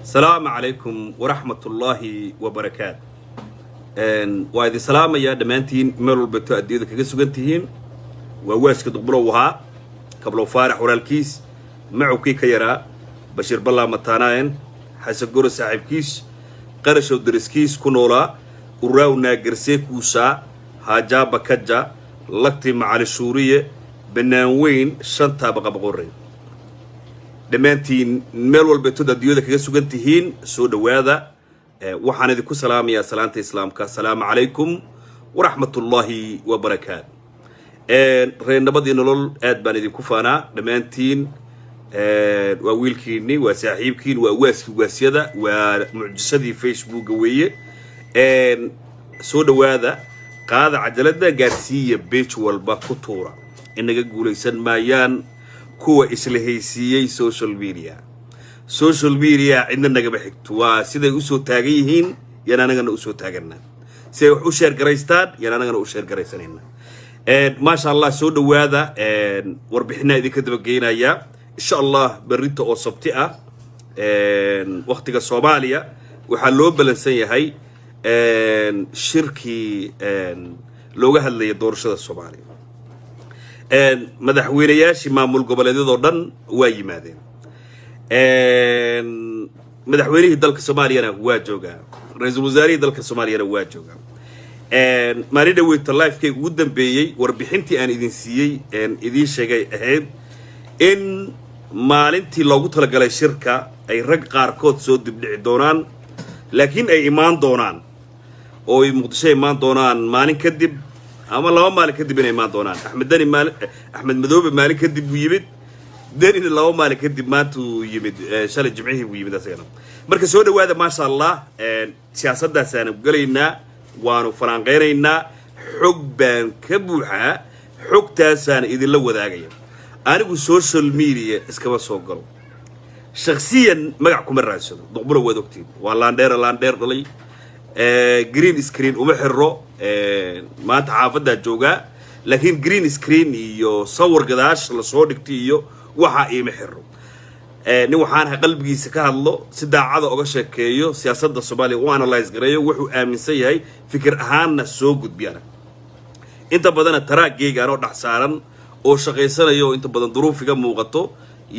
السلام عليكم ورحمة الله وبركاته. وهذه سلام يا دمانتين ملول بتوع الديود كجسوا جنتين وواسك تقبلوها قبلوا فارح ورا الكيس معه كي كيرا بشير بالله متانين حسب جور صاحب كيس قرش ودرس كيس كنولا وراونا جرسيك وسا هاجا بكجا لقتي مع السورية بناوين شنطة بقبقورين دمانتين ملول بتوع الديود كجسوا جنتين سود وهذا waxaan idinku salaamayaa salaanta islaamka assalaamu calaykum waraxmatullaahi wabarakaatu reernabadii nolol aad baan idinku faanaa dhammaantiin waa wiilkiinni waa saaxiibkiin waa waaskii waasyada waa mucjisadii facebooka weeye soo dhawaada qaada cajalada gaarsiiya page walba ku tuura inaga guulaysan maayaan kuwa isla haysiiyay social media عندنا نجابة حكتوا سيدا يوسو تاجيهين يانا نجنا يوسو تاجنا سيد وشير جريستاد يانا نجنا وشير جريسانين ما شاء الله سود وهذا وربحنا إذا كده بقينا يا إن شاء الله بريتو أو صبتئة وقت الصومالية وحلو بلنسية هاي شركي لوجه اللي يدور شذا الصومالي مدحويرياش إمام القبلة دي دورن واي ماذين مدحوينيه دالك الصومالية واجوغا رئيس الوزراء دالك الصومالية واجوغا ماريدا ويت اللايف كي ودن بيي وربحنتي ان idin siiyay idin sheegay ahayd in maalintii loogu talagalay shirka ay rag qaarkood soo dibdhici doonaan laakiin ay imaan doonaan oo ay muqdisho imaan doonaan maalin kadib ama laba maalin kadib inay imaan doonaan Axmed Madoobe maalin kadib uu yimid دين الله مالك كدب ماتو يمد شال الجمعيه ويمد أسيرنا مركز سود وهذا ما شاء الله سياسة ده سنة قلينا وانو فران غيرنا حقبا كبوحة حق تاسان إذا لو ذا جاي أنا بالسوشيال ميديا إسكابا صقروا شخصيا ما قعكم الرئيس ضبروا ودكتين واللاندير لي جرين سكرين ومحرو ما تعافد ده جوجا لكن جرين سكرين يو صور قداش لصور دكتيو waxa ay maxiro nin waxaan qalbigiisa ka hadlo si daacad ah uga sheekeeyo siyaasadda Soomaaliya oo analyze gareeyo wuxuu aaminsan yahay fikir ahaanna soo gudbiyana inta badan taraagayga oo dhaxsaaran oo shaqeysanayo inta badan duruufiga muuqato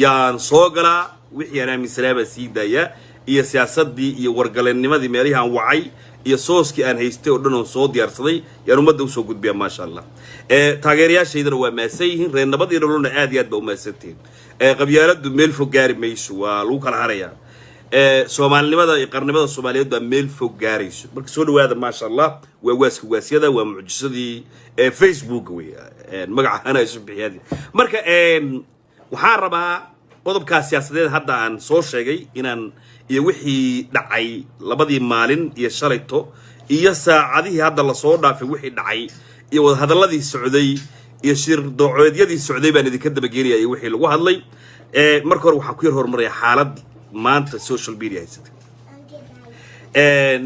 yaan soo galaa wixii aan aaminsanaa sii daaya iyo siyaasadii iyo wargalenimadii meelaha aan wacay iyo sooskii aan haystay oo dhan oo soo diyaarsaday yaan ummadda u soo gudbiya ma sha Allah taageerayaashaydana waa maasayeen reernabadii nololna aad iyo aad ba u maasanteen qabyaaladu meel fog gaari mayso waa lagu kala haraya Soomaalinimada iyo qarnimada Soomaaliyeed waa meel fog gaarayso marka soo dhawaada ma sha Allah waa waaska waasyada waa mucjisadii Facebook weeye magaca ana isu bixiyay marka waxaan rabaa qodobka siyaasadeed hadda aan soo sheegay inaan iyo wixii dhacay labadii maalin iyo shalayto iyo saacadihii hadda la soo dhaafay wixii dhacay iyo wada hadalladii socday iyo shir dooceedyadii socday baan idinka daba geeriyay wixii lagu hadlay marka hore waxaan ku yar hormaraya xaalad maanta social media haysatay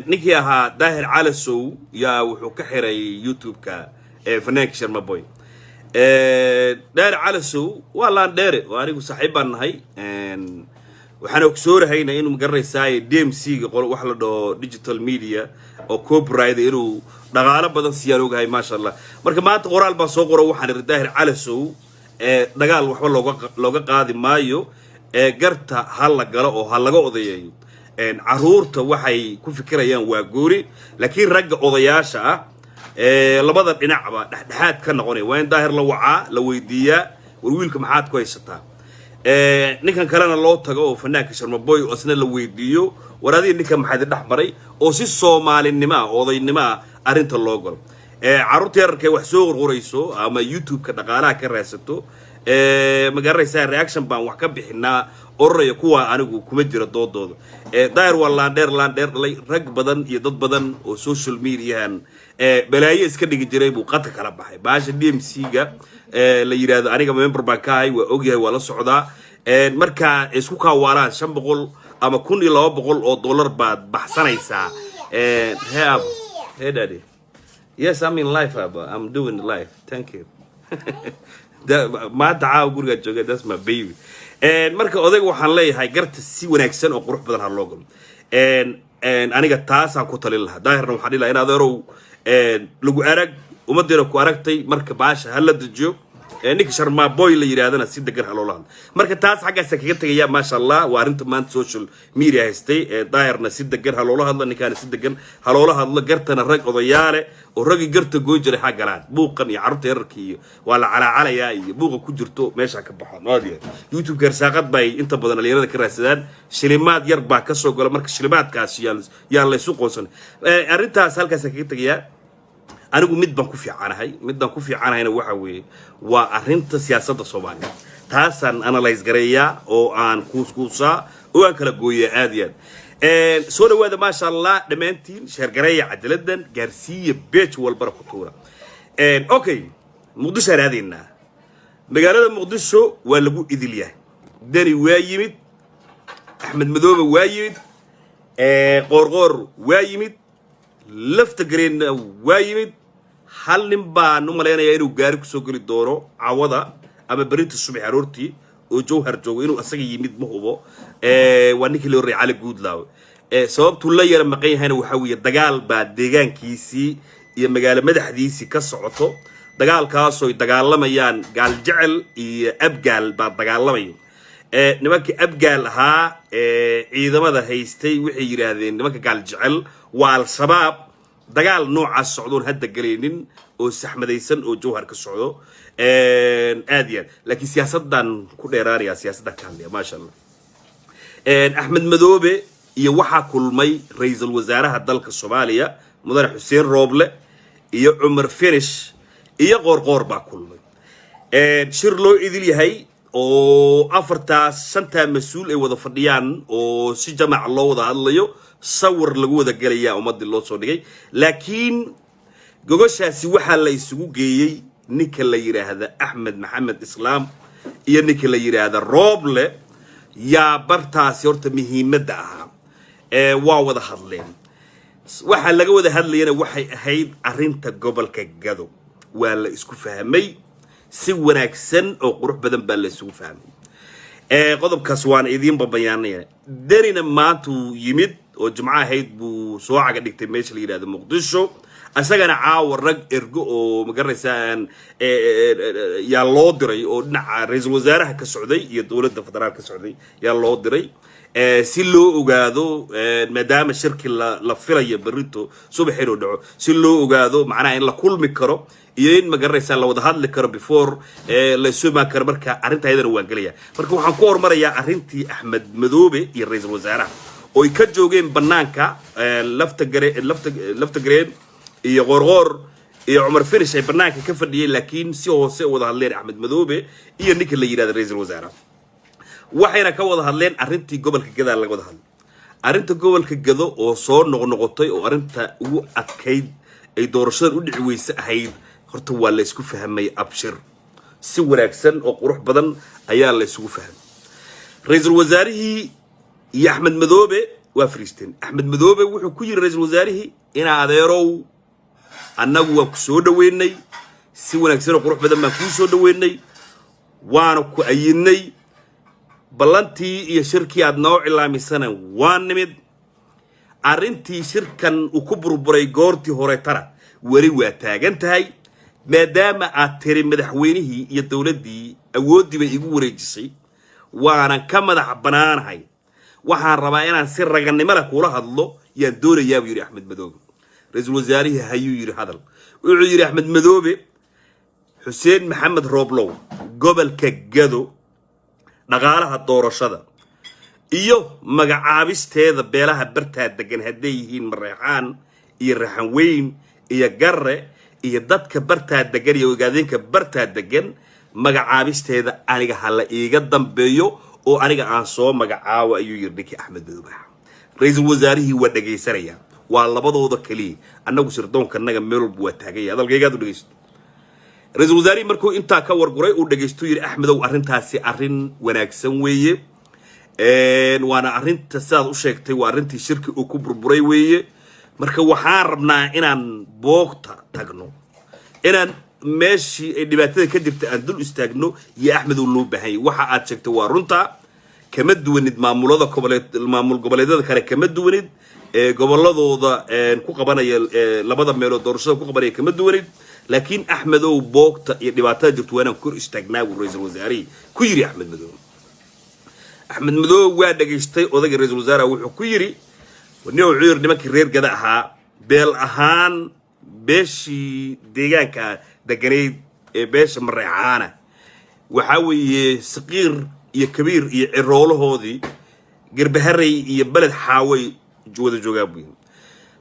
ninkii ahaa Daahir Calasow yaa wuxuu ka xiray YouTube-ka fanaanka Sharmaboy Daahir Calasow waa laan dheere oo anigu saaxiib baan nahay waxaan ogsoorahaynaa inuu magaranaysaa DMC-ga wax la dhaho digital media oo copyright inuu dhaqaale badan siiyaan ogahay ma sha Allah marka maanta qoraal baan soo qoray waxaan Daahir Calasow dagaal waxba looga qaadi maayo garta hal la galo oo hal laga odayeeyo caruurta waxay ku fikirayaan waa goori laakiin ragga odayaasha ah labada dhinacba dhaxdhaxaad ka noqonay waa in Daahir la wacaa la weydiiyaa war wiilka maxaad ku haysataa ninkan kalena loo tago oo fanaanka Sharmaboy oo asna la weydiiyo waraadii ninka maxay dhaxmaray oo si Soomaalinimo odaynimo arinta loo galo caruurta yararka wax soo qorqorayso ama YouTube-ka dhaqaalaha ka raadsato magaranaysaa reaction baan wax ka bixinaa oraya kuwa anigu kuma jira doodooda Daahir waa laandheer dhalay rag badan iyo dad badan oo social media-han balaayo iska dhigi jiray buu qadka kala baxay baasha DMC-ga la yiraahdo aniga member baan ka ahay waa ogyahay waa la socdaa marka isku kaawaalaan 500 ama 1200 oo dollar baad baxsanaysaa hey daddy yes I'm in life I'm doing life thank you ما تعاو guriga jooga that's my baby marka odayga waxaan leeyahay garta si wanaagsan oo qurux badan ha loo galo aniga taasaan ku talin lahaa daahirna waxaan dhihi lahaa in adeerow lagu arag ummadeena ku aragtay marka baasha hala dejiyo ninka sharma boy la yiraahdana si degan haloola hadlo marka taas xaggaas kaga tagaya ma sha Allah waa arinta maanta social media haystay daahirna si degan haloola hadlo ninkaan si degan haloola hadlo gartana rag odayaale oo ragi garta gooy jiray xagalaan buuqan iyo carruurta yararkii waa la calacalaya iyo buuqa ku jirto meesha ka baxaan waadiya youtube garsaaqad bay inta badan dhalinyarada ka raadsadaan shilimaad yar baa ka soo gala marka shilimaadkaas yaa la isu qoonsan arintaas halkaas kaga tagaya anigu mid baan ku fiicanahay waxa weeye waa arinta siyaasadda Soomaaliya taasan analyze gareeyaa oo aan kuuskuusaa oo aan kala gooyaa aad iyo aad soo dhawaada ma sha Allah dhamaantiin sheer gareeya cadaladan gaarsiiya beej walba ku tuura okay muqdisho raadina magaalada muqdisho waa lagu idil yahay dani waa yimid Axmed Madoobe waa yimid qorqor waa yimid lafta green waa yimid hal nin baan u maleynaya inuu gaari ku soo gali doono cawada ama bariinta subax aroortii oo jowhar joogo inuu asaga yimid ma hubo waa ninkii loo reecay Guudlaaw sababtu la yara maqan yahay waxa weeye dagaal baa deegaankiisii iyo magaalo madaxdiisii ka socoto dagaalkaas oo ay dagaalamayaan gaal jecel iyo abgaal baa dagaalamayo nimankii abgaal ahaa ciidamada haystay waxay yiraahdeen nimanka gaal jecel waa al-shabaab dagaal noocaas socdoon hadda galeenin oo saxmadaysan oo jowhar ka socdo aadiyan laakiin siyaasadan ku dheeraanaya siyaasadda ka hadlaya ma sha Allah Axmed Madoobe iyo waxa kulmay ra'iisul wasaaraha dalka Soomaaliya mudane Xuseen Rooble iyo Umar Finish iyo qorqor baa kulmay shir loo idil yahay oo afartaas shanta mas'uul ay wada fadhiyaan oo si jamac loo wada hadlayo sawir lagu wada galaya ummadii loo soo dhigay laakiin gogoshaasi waxa la isugu geeyay ninka la yiraahdo Axmed Maxamed Islaam iyo ninka la yiraahdo Rooble yaa bartaasi horta muhiimadda ah waa wada hadleen waxa laga wada hadlayna waxay ahayd arinta gobolka Gado waa la isku fahmay si wanaagsan oo qurux badan baa la isugu fahmay qodobkaas waan idin babayaanaya darina maanta yimid oo jumca ahayd buu soo caga dhigtay meesha la yiraahdo Muqdisho asagana caawa rag ergo oo magaraysan yaa loo diray oo dhinaca ra'iisul wasaaraha ka socday iyo dawladda federaalka ka socday yaa loo diray si loo ogaado maadaama shirki la filayo barito subaxeeno dhaco si loo ogaado macnaha in la kulmi karo iyo in magaraysan la wada hadli karo before la suuma karo marka arinta ayadana waan galaya marka waxaan ku hormarayaa arintii Axmed Madoobe iyo ra'iisul wasaaraha oo ay ka joogeen banaanka lafta gareen iyo qorqor iyo Umar Finish ay banaanka ka fadhiyeen laakiin si hoose wada hadleen Axmed Madoobe iyo ninka la yiraahdo ra'iisul wasaaraha waxayna ka wada hadleen arintii gobolka Gado laga wada hadlay arinta gobolka Gado oo soo noqnoqotay oo arinta ugu adkayd ay doorashada u dhici weysay ahayd horta waa la isku fahmay abshir si wanaagsan oo qurux badan ayaa la isugu fahmay ra'iisul wasaarihii iyo Axmed Madoobe waa fariisteen Axmed Madoobe wuxuu ku yiri ra'iisul wasaarihii ina adeerow annagu waa ku soo dhaweynay si wanaagsan oo qurux badan baan ku soo dhaweynay waana ku ayinay balantii iyo shirkii aad noo cilaamisana waa nimid arintii shirkan uu ku burburay goortii hore tara wari waa taagan tahay maadaama aad tiri madaxweynihii iyo dawladdii awoodii bay igu wareejisay waana ka madax banaanahay waxaan rabaa inaan si raganimo leh kula hadlo yaan doonayaa buu yiri Axmed Madoobe ra'iisul wasaarihi hayuu yiri hadal wuxuu yiri Axmed Madoobe Xuseen Maxamed Rooblow gobolka Gado dhaqaalaha doorashada iyo magacaabisteeda beelaha bartaa degan haday yihiin Mareexaan iyo Raxan Weyn iyo Garre iyo dadka bartaa degan iyo ogaadeenka bartaa degan magacaabisteeda aniga hala iiga dambeeyo oo aniga aan soo magacaawo ayuu yiri Axmed Madoobe ra'iisul wasaarihii waa dhageysanaya waa labadooda kaliya annagu sirdoonka meel walba waa taagay hadalkaygaad u dhageysto ra'iisul wasaarihi markuu inta ka warguray uu dhageysto yiri Axmedow arintaasi arin wanaagsan weeye waana arinta sidaad u sheegtay waa arintii shirki uu ku burburay weeye marka waxaan rabnaa inaan boogta tagno inaan ماشي دبعتها كدرت أندل استجنو يا أحمد ولوب بهاي وحا أتشكت وارنتا كمد وند معمول هذا المعمول قبل هذا كان كمد وند قبل هذا كو قبنا لبض ميلو دورشة كو قبنا كمد وند لكن أحمد وبوقت دبعتها جبت وأنا كور استجناه ورئيس الوزراء كيري أحمد مدو واحد دقيقتي وذاك رئيس الوزراء وحكيري ونيو عير نمك رير جدها بيل أهان بيشي ديجان كدقني بيش مريحانة وحاوي صغير يا كبير يا الرول هذي قرب هري يا بلد حاوي جود جوابين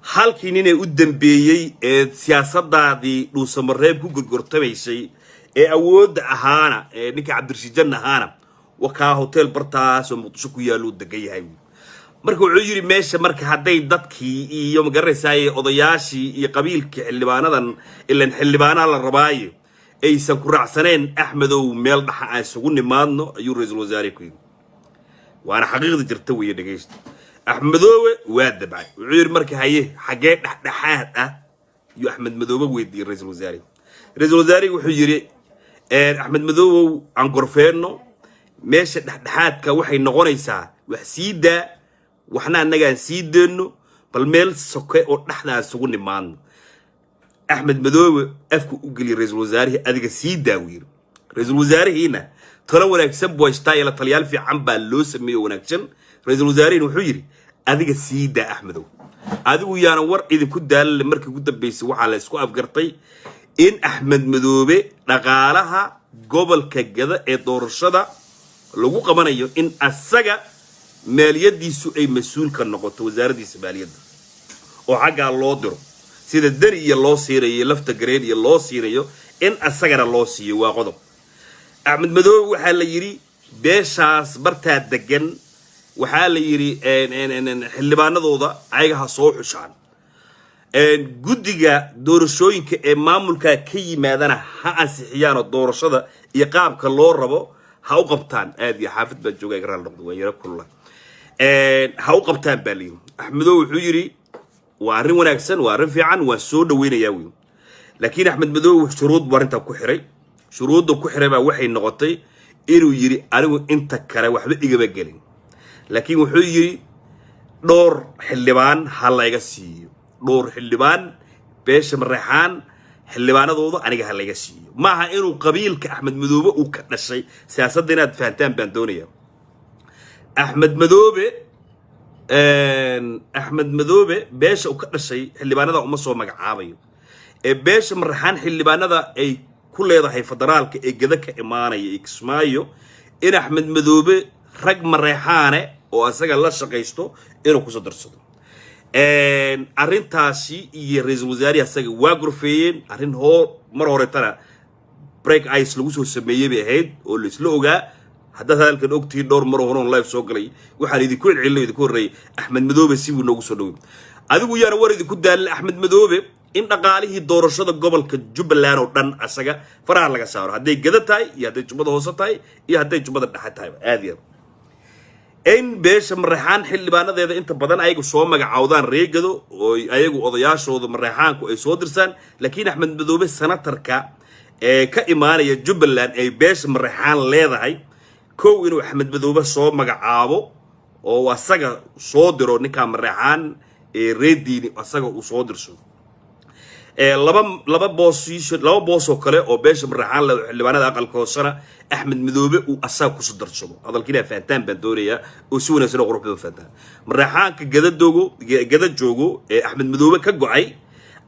حال كيني قدام بيجي سياسة دادي لو سمرهم كوجر قرطبي شيء أود أهانا نك عبد الرشيد هانا وكا هوتيل برتاس ومقدشو يالو دقي هاي marka wuxuu yiri meesha marka haday dadkii iyo magareysay odayaashii iyo qabiilkii xildhibaanadan ilan xildhibaana la rabaayo aysan ku raacsaneen Axmedow meel dhaxa ay isugu nimaadno ayuu ra'iisul wasaare ku yiri waana xaqiiqda jirta weeye dhageysta Axmedow waa dabay wuxuu yiri marka haye xagee dhaxdhaxaad ah iyo Axmed Madoobe weydii ra'iisul wasaare wuxuu yiri Axmed Madoobe aan gorfeeno meesha dhaxdhaxaadka waxay noqonaysaa wax siida وحنا نجان سيدنو بالميل سكة أو نحنا سوون مان أحمد مدوب أفكو أقولي رئيس الوزراء أديك سيد داوير رئيس الوزراء هنا ترى ولا يكسب ويشتاي على طليان في عم باللوس مي ونكشن رئيس الوزراء وحيري أديك سيد أحمدو أديك ويا نور إذا كنت دال مركز كنت بيسوي على سكو أفقرطي إن أحمد مدوب نقالها قبل كجذا الدور الشدة لو قبنا يو إن السجا ماليدي سوء مسؤول كان نقطة وزارة السبالية وحاجة الله درو سيد الدري الله سيري لفت جريد الله سيري إن السجن الله سيري وغضب أحمد مدوب وحال يري بيشاس برتها الدجن وحال يري إن حلبان ضوضة عيها صوح شان إن جدّجا دور شوين كإمام الكاكي ماذا حاسحيان الدور الشذا يقاب كالله ربو هاوقبتان أدي حافظ بجوجا يقرأ اللغة ويرى كله هاوقبتان باليوم أحمدو وحجري وعرين وناكسن وعرين في عن والسود وين ياوي لكن أحمد مدو شروط بارنتا كحري شروط كحري ما وحي النغطي إنه يري أنا أنت كرا واحد إجابة جلين لكن وحجري دور حلبان هلا يقسي دور حلبان بيش مريحان حلبان ضوضة أنا جهلا يقسي مع إنه قبيل كأحمد مدوبة وكذا الشيء سياسة دينا فهمتان بندونية أحمد مدوبة بيش وكذا الشيء حلبان ذا ومصور مجعابي بيش مريحان حلبان ذا أي كل هذا هي فدرال كجذا كإيماني إكسمايو إن أحمد مدوبة رقم مريحانه وأسجل الله شقيستو إنه كسر صدق أرين تاسي يريز وزاري أسجل واقرفين أرين هو مرة ترى بريك آيس لوسو سميه بهيد والسلوجا حدث ذلك الوقت دور مرة هون لايف سوقلي وحال يدي كل علة يدي كل ري أحمد مدوبة سيبو نوجسو نوم هذا ويا نور يدي كل دال أحمد مدوبة إن قاله دور الشدة قبل كجبل لانو دن أسجل فرع لك سعر هذا جذا تاي يا هذا جبل وسط تاي يا هذا جبل تحت تاي هذه إن بيش مريحان حلبان ذا أنت بدن أيجو صوم عودان ريجدو وأيجو أضياش وذ مريحان كو يسودرسان لكن أحمد مدوبة سنة تركا كإيمان يجبل لان أي بيش مريحان لذا هاي كو إنه أحمد مدوبة صوم عابو ووسجا صودرو نكا مريحان ريدي وسجا وصودرسو لبا بوس وكله أو بيش مريحان اللي بنا أقل كوسنا أحمد مدوبة وأساق كسر شبه هذا الكلام فانتان بندوريا وسونا سنة غرفة فانتان مريحان كجدد جوجو أحمد مدوبة كجوعي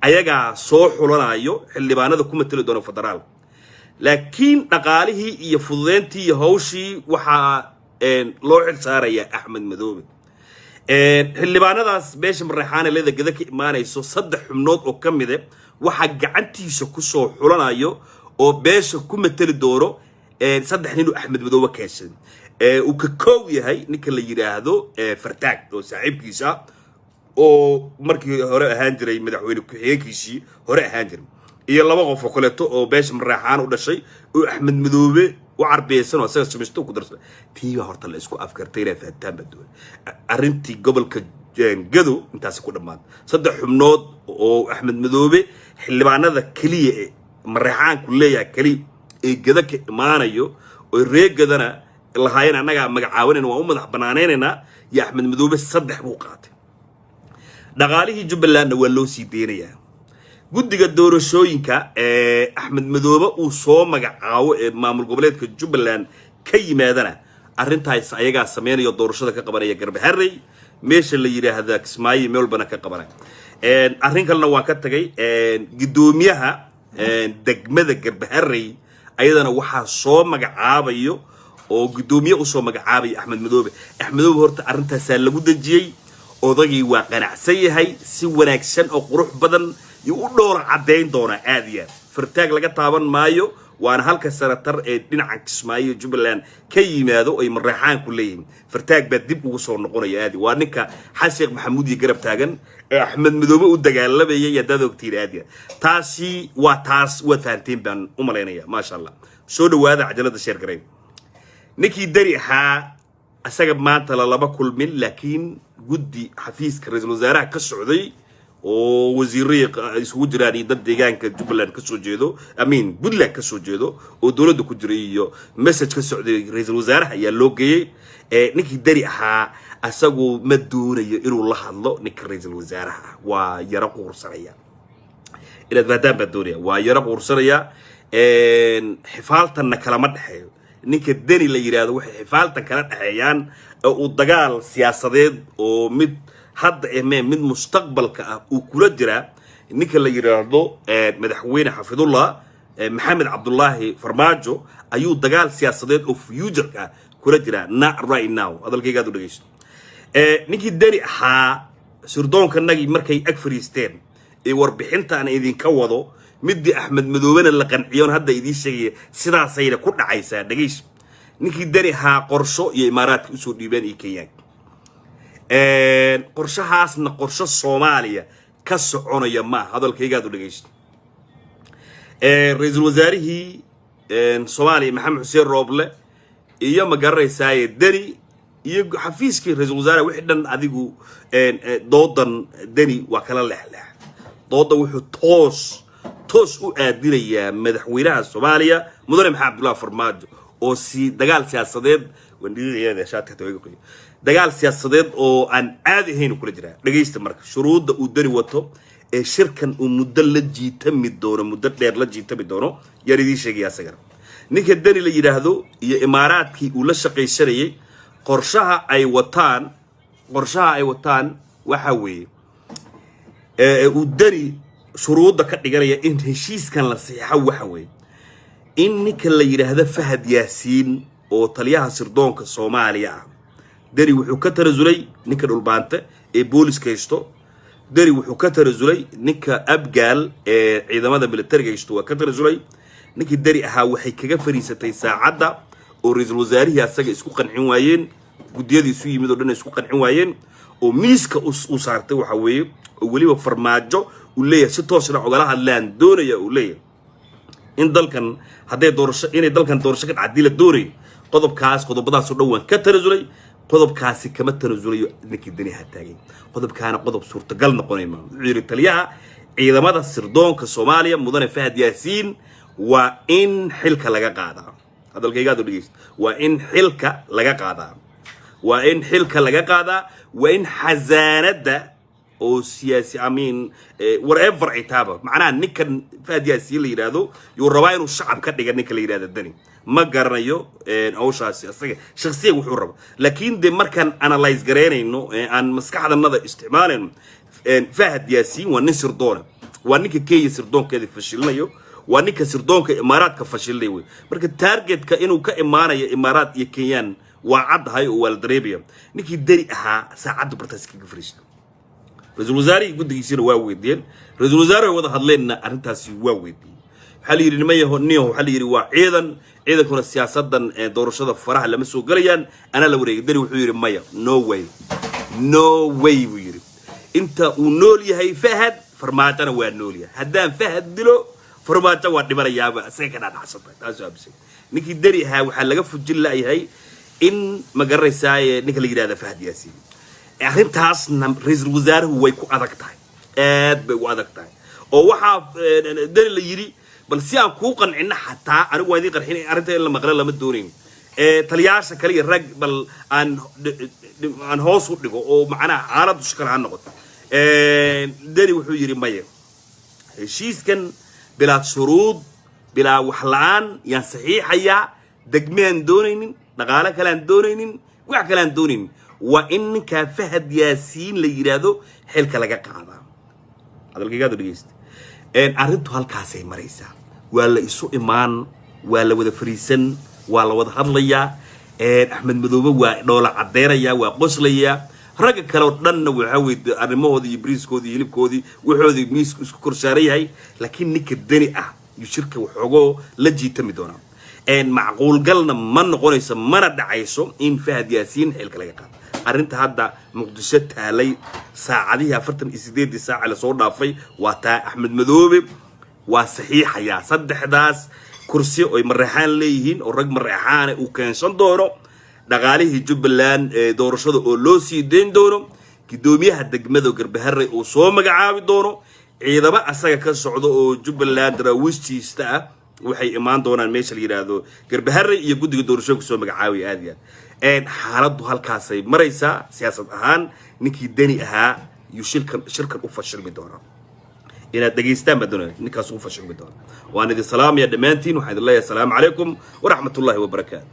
أيجا صوح ولا أيو اللي بنا ذا كم تلو دون فدرال لكن نقاله يفضلنتي يهوشي وحا لوحد صار يا أحمد مدوبة اللي بنا ذا بيش مريحان اللي ذا كذا كإيمان يسوع صدق حمنات وكم ذا وحق عنتي سكسو حولنا أيو أو بيش كم تلو دورو صدق إنه أحمد مدوبة كاسن وككوي هاي نكلا يراهدو فرتاك أو صاحب كيسا أو مركي هراء هانجري مدحوين كهيكيشي هراء هانجري إيه الله وقف وقلته أو بيش مريحان ولا شيء وأحمد مدوبة وعربي سنة وسنة سمشتو كدرس تيجي هرت الله إسكو أفكار تيرا في التام بدون أرنتي قبل كجدو أنت سكون مان صدق حمنود أو أحمد مدوبة اللي معنا ذا كلية مريحان كلية كلي جذاك مانيو والرجدنا اللي هاينا أنا مجعاونين وأمضح بنانيننا يا أحمد مذوب الصدح بوقات دغاليه جبلان ولو سيدينيا guddiga doorashooyinka Axmed Madoobe uu soo magacaabo maamul goboleedka Jubbaland ka yimaadana arintaas ayaga sameeyo doorashada ka qabanaya Garbaharey meesha la yiraahdo Kismaayo meel bana ka qabanay arrin kalena waa ka tagay gudoomiyaha degmada Garbaharey ayadana waxa soo magacaabayo oo gudoomiye u soo magacaabay Axmed Madoobe horta arintaas lagu dajiyay odagii waa qanacsan yahay si wanaagsan oo qurux badan يقولون عدين دونا عادية فرتاج لقى طابن مايو وأنا هالك سنتر دينا كسمايو جبلان كي ماذا أي مريحان كلهم فرتاج بديب وصور نقول عادي وأنك حسيق محمود يقرب تاجن أحمد مذوب ودجال لبي يدادو كتير عادية تاسي وتاس وثانتين بان أمرينية ما شاء الله سودو هذا عجلة الشير قريب نكي دري ها أسجب ما تلا لبا كل من لكن جدي حفيز كرئيس الوزراء كالسعودي ووزيري isugu jiraan dad deegaanka Jubbaland ka soo jeedo amiin Puntland ka soo jeedo oo dawladda ku jiray iyo message ka socday ra'iisul wasaaraha ayaa loo geeyay ninkii dari ahaa asagu ma doonayo inuu la hadlo ninka ra'iisul wasaaraha waa yara quursanaya ila badan badooriya waa yara quursanaya xifaaltan kala ma dhaxeeyo ninka dani la yiraahdo waxa xifaaltan kala dhaxeeyaan oo dagaal siyaasadeed oo mid hadda من مستقبل وكل جرا نيكل يرادو مدحوين حفظ الله محمد عبد الله فرماجو أيو دجال سياسات أو فيوجر كل جرا not right now هذا الكي قادو ليش نيكي داري ها سردون كان نجي مركي أكفريستين وربحنت أنا إذا كوضو مدي أحمد مذوبين اللي كان عيون هذا يدي شيء سيدا سيدا كل عيسى دقيش نيكي داري ها قرصو يا إمارات أسود يبان إيكيان قرشهاس نقرش الصومالية كسعونية ما هذا الكيجاد ولقيش رئيس الوزراء الصومالي محمد حسين روبلة يوم جرى سايد دري حفيز كي رئيس الوزراء وحدة عديقو ضوضا دري وكلا لحلح ضوضا وحو توس وقادرية مدحوينها الصومالية مدري محمد عبد الله فرماجو oo si dagaal siyaasadeed wandiyada shaadka tawaygu dagaal siyaasadeed oo aan aadi ahayn kula jira dhageysta marka shuruudda uu dari wato ee shirkan uu muddo la jiitami doono muddo dheer la jiitami doono yaridii sheegay asaga ninka dani la yiraahdo iyo imaaraadkii uu la shaqeysanaayay qorshaha ay wataan waxa weeye uu dari shuruudda ka dhiganaya in heshiiskan la saxiixo waxa weeye in ninka la yiraahdo Fahad Yaasiin oo taliyaha sirdoonka Soomaaliya dari wuxuu ka tarasulay ninka dhulbaanta ee booliska haysto dari wuxuu ka tarasulay ninka abgaal ee ciidamada militariga haysto waa ka tarasulay ninkii dari ahaa waxay kaga fariisatay saacada oo ra'iisul wasaarihi asaga isku qancin waayeen gudiyadii isu yimid oo dhan isku qancin waayeen oo miiska u saartay waxa weeye oo waliba farmaajo uu leeyahay si toos ah ogala hadlaan doonaya uu leeyahay in dalkan haday doorasho inay dalkan doorasho ka dhacdi la dooray qodobadaas oo dhawaan ka tarasulay qodobkaasi kama tarasulayo ninkii dani ha taagay qodobkaana qodob suurtagal noqonay ma ciidan taliyaha ciidamada sirdoonka Soomaaliya mudane Fahad Yaasiin waa in xilka laga qaadaa hadalkayga dhigeyst waa in xilka laga qaadaa waa in xazaanada oo siyaasi amiin whatever itaaba macnaa ninkan Fahad Yaasiin la yiraahdo uu rabaa inuu shacab ka dhiga ninka la yiraahdo dani ma garanayo awshaasi asaga shakhsiyan wuxuu rabo laakiin de markan analyze gareynayno aan maskaxdanada isticmaalayno Fahad Yaasiin waa nin sirdoon waa ninka Kenya sirdoonkeeda fashilnayo waa ninka sirdoonka imaaraadka fashilay way marka targetka inuu ka imaanayo imaaraad iyo Kenyan waa cadahay oo wal dareebiya ninkii dari ahaa saacad bartaska ka fariisto ra'iisul wasaarihi guddigiisina waa weydiyeen ra'iisul wasaaraha wada hadleena arintaasi waa weydiyay waxa la yiri nimayaha waxa la yiri waa ciidankuna siyaasadan doorashada faraha lama soo galayaan ana la wareegay dari wuxuu yiri maya no way buu yiri inta uu nool yahay Fahad farmaatana waa nool yahay haddaan Fahad dilo farmaato waa dhibanayaaba asaga kana dhacsatay taas waa bisay ninkii dari ahaa waxa laga fujin laayahay in ma garaysaay ninka la yiraahdo Fahad Yaasiin arrintaas ra'iisul wasaaruhu way ku adag tahay aad bay u adag tahay oo waxa dari la yiri bal si aan kuu qancino xataa anigu waan idin qarxin arrinta in la maqlo lama doonayn taliyaasha kale iyo rag bal aan hoos u dhigo oo macnaha xaaladdu shakal ha noqoto dani wuxuu yiri maya heshiiskan bilaa shuruud bilaa wax la'aan yaan saxiixaya degmaan doonaynin dhaqaale kale aan doonaynin wax kale aan doonaynin waa in ninka Fahad Yaasiin la yiraahdo xilka laga qaadaa hadalkayga dhageysta arrintu halkaas ay maraysaa waa la isu imaan waa la wada fariisan waa la wada hadlayaa Axmed Madoobe waa dhoola cadeeraya waa qoslaya ragga kale oo dhanna waxa weeyday arrimahoodii iyo briiskoodii iyo hilibkoodii waxoodii miis isku korsaaray laakiin ninka dani ah iyo shirka waxoogo la jiitami doona macquul galna ma noqonayso mana dhacayso in Fahad Yaasiin xilka laga qaado arrinta hadda Muqdisho taalay saacadihi 48 saac la soo dhaafay waa taa Axmed Madoobe waa saxiixaya saddexdaas kursi oo marxaan leeyihiin oo rag marxaan uu keensan doono dhaqaalihii Jubbaland doorashada oo loo sii deyn doono gudoomiyaha degmada Garbaharey oo soo magacaabi doono ciidamo asaga ka socdo oo Jubbaland rawishtiista ah waxay imaan doonaan meesha la yiraahdo Garbaharey iyo guddiga doorashada ku soo magacaabi aadiya xaaladdu halkaas ay maraysaa siyaasad ahaan ninkii dani ahaa iyo shirkan u fashilmi doona ina dhageystaan badana ninkaas u fashilmi doona waan idin salaam ya dhamaantiin waxaan idin leeyahay assalaamu calaykum wa rahmatullaahi wa barakaatuh